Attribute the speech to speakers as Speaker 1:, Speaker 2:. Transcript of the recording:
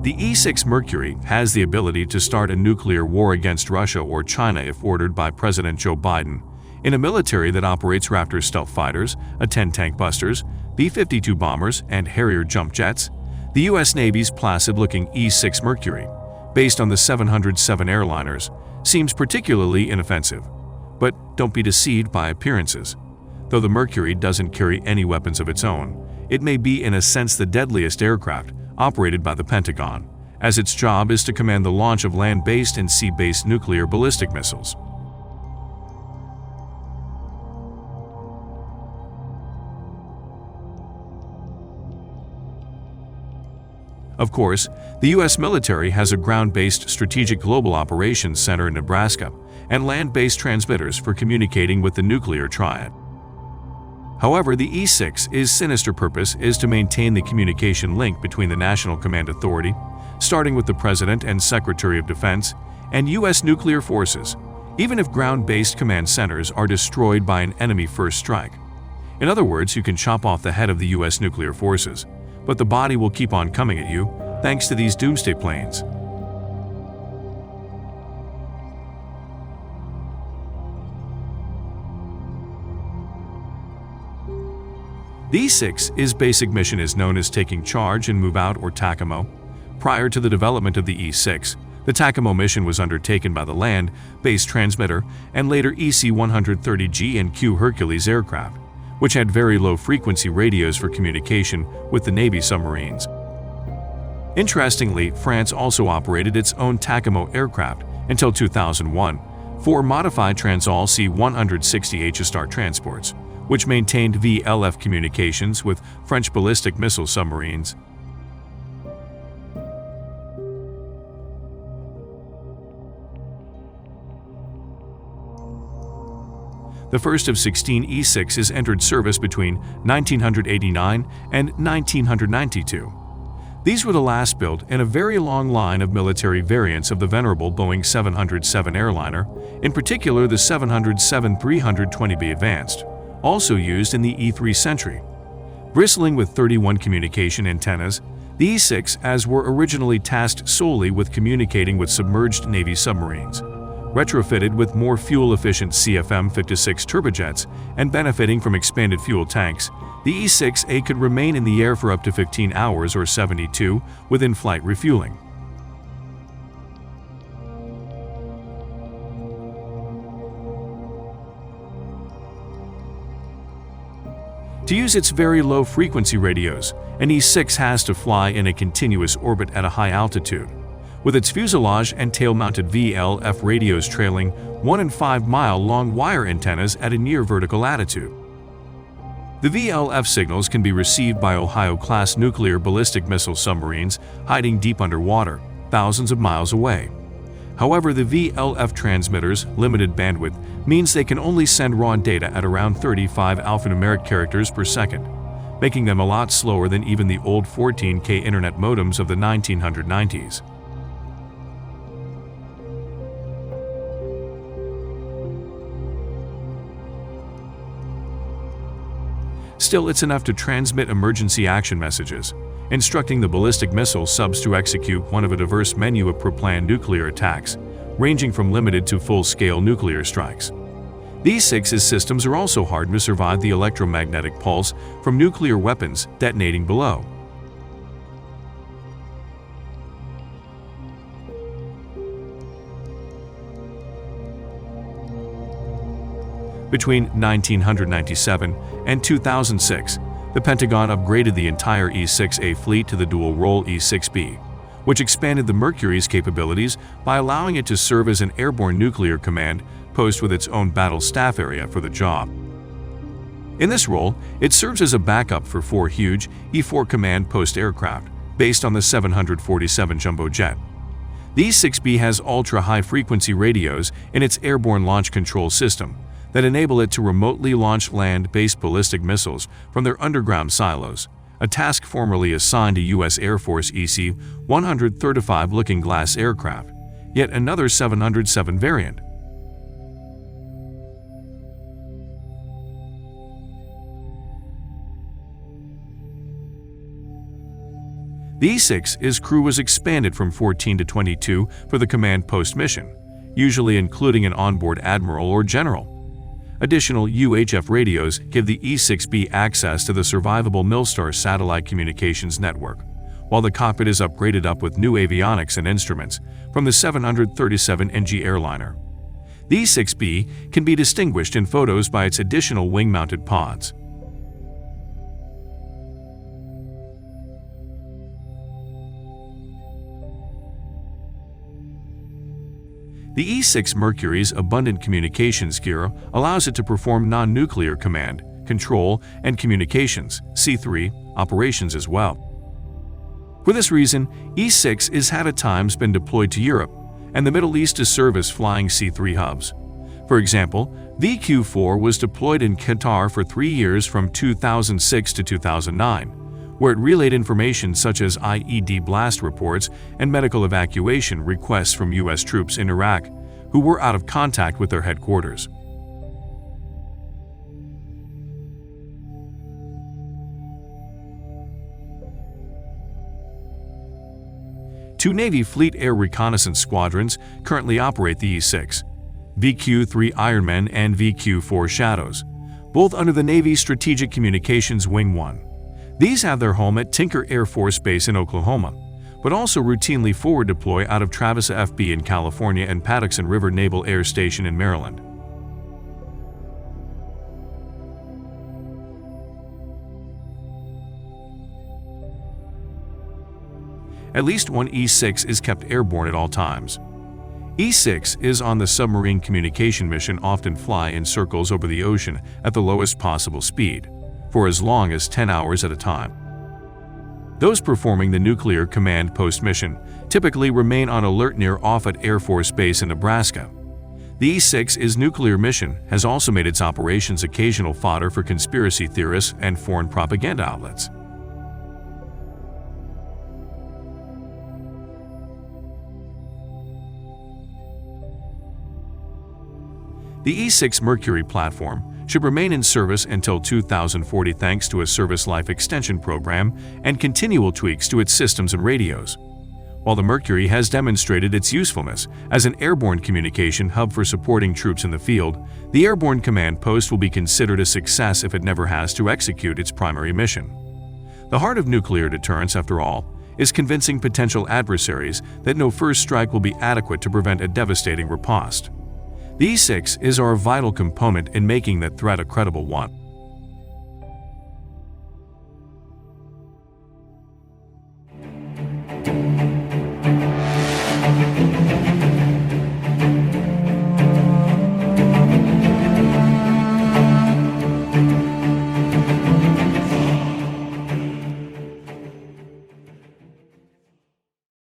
Speaker 1: The E-6 Mercury has the ability to start a nuclear war against Russia or China if ordered by President Joe Biden. In a military that operates Raptor stealth fighters, A-10 tank busters, B-52 bombers, and Harrier jump jets, the U.S. Navy's placid-looking E-6 Mercury, based on the 707 airliners, seems particularly inoffensive. But don't be deceived by appearances. Though the Mercury doesn't carry any weapons of its own, it may be in a sense the deadliest aircraft operated by the Pentagon, as its job is to command the launch of land-based and sea-based nuclear ballistic missiles. Of course, the U.S. military has a ground-based Strategic Global Operations Center in Nebraska and land-based transmitters for communicating with the nuclear triad. However, the E-6's sinister purpose is to maintain the communication link between the National Command Authority, starting with the President and Secretary of Defense, and U.S. nuclear forces, even if ground-based command centers are destroyed by an enemy first strike. In other words, you can chop off the head of the U.S. nuclear forces, but the body will keep on coming at you thanks to these doomsday planes. The E-6's basic mission is known as taking charge and move out or TACAMO. Prior to the development of the E-6, the TACAMO mission was undertaken by the land-based transmitter and later EC-130G and Q Hercules aircraft, which had very low-frequency radios for communication with the Navy submarines. Interestingly, France also operated its own TACAMO aircraft until 2001 for modified Transall C-160H Star transports, which maintained VLF communications with French ballistic missile submarines. The first of 16 E-6s entered service between 1989 and 1992. These were the last built in a very long line of military variants of the venerable Boeing 707 airliner, in particular the 707-320B Advanced, also used in the E-3 Sentry. Bristling with 31 communication antennas, the E-6s were originally tasked solely with communicating with submerged Navy submarines. Retrofitted with more fuel-efficient CFM56 turbojets and benefiting from expanded fuel tanks, the E-6A could remain in the air for up to 15 hours or 72 with in-flight refueling. To use its very low-frequency radios, an E-6 has to fly in a continuous orbit at a high altitude, with its fuselage and tail-mounted VLF radios trailing 1 and 5 mile-long wire antennas at a near vertical attitude. The VLF signals can be received by Ohio-class nuclear ballistic missile submarines hiding deep underwater, thousands of miles away. However, the VLF transmitters' limited bandwidth means they can only send raw data at around 35 alphanumeric characters per second, making them a lot slower than even the old 14K internet modems of the 1990s. Still, it's enough to transmit emergency action messages, instructing the ballistic missile subs to execute one of a diverse menu of pre-planned nuclear attacks, ranging from limited to full-scale nuclear strikes. These E-6's systems are also hardened to survive the electromagnetic pulse from nuclear weapons detonating below. Between 1997 and 2006, the Pentagon upgraded the entire E-6A fleet to the dual-role E-6B, which expanded the Mercury's capabilities by allowing it to serve as an airborne nuclear command post with its own battle staff area for the job. In this role, it serves as a backup for 4 huge E-4 command post aircraft based on the 747 jumbo jet. The E-6B has ultra-high-frequency radios in its airborne launch control system that enable it to remotely launch land-based ballistic missiles from their underground silos, a task formerly assigned to U.S. Air Force EC-135 Looking Glass aircraft, yet another 707 variant. The E-6's crew was expanded from 14 to 22 for the command post mission, usually including an onboard admiral or general. Additional UHF radios give the E-6B access to the survivable Milstar satellite communications network, while the cockpit is upgraded with new avionics and instruments from the 737 NG airliner. The E-6B can be distinguished in photos by its additional wing-mounted pods. The E-6 Mercury's abundant communications gear allows it to perform non-nuclear command, control, and communications (C3) operations as well. For this reason, E-6 has at times been deployed to Europe and the Middle East to serve as flying C3 hubs. For example, VQ-4 was deployed in Qatar for 3 years from 2006 to 2009, where it relayed information such as IED blast reports and medical evacuation requests from U.S. troops in Iraq who were out of contact with their headquarters. Two Navy Fleet Air Reconnaissance Squadrons currently operate the E-6, VQ-3 Ironmen and VQ-4 Shadows, both under the Navy's Strategic Communications Wing 1. These have their home at Tinker Air Force Base in Oklahoma, but also routinely forward deploy out of Travis FB in California and Patuxent River Naval Air Station in Maryland. At least one E-6 is kept airborne at all times. E-6 on the submarine communication mission often fly in circles over the ocean at the lowest possible speed, for as long as 10 hours at a time. Those performing the nuclear command post mission typically remain on alert near Offutt Air Force Base in Nebraska. The E-6's nuclear mission has also made its operations occasional fodder for conspiracy theorists and foreign propaganda outlets. The E-6 Mercury platform should remain in service until 2040 thanks to a service life extension program and continual tweaks to its systems and radios. While the Mercury has demonstrated its usefulness as an airborne communication hub for supporting troops in the field, the airborne command post will be considered a success if it never has to execute its primary mission. The heart of nuclear deterrence, after all, is convincing potential adversaries that no first strike will be adequate to prevent a devastating riposte. The E-6 is our vital component in making that threat a credible one.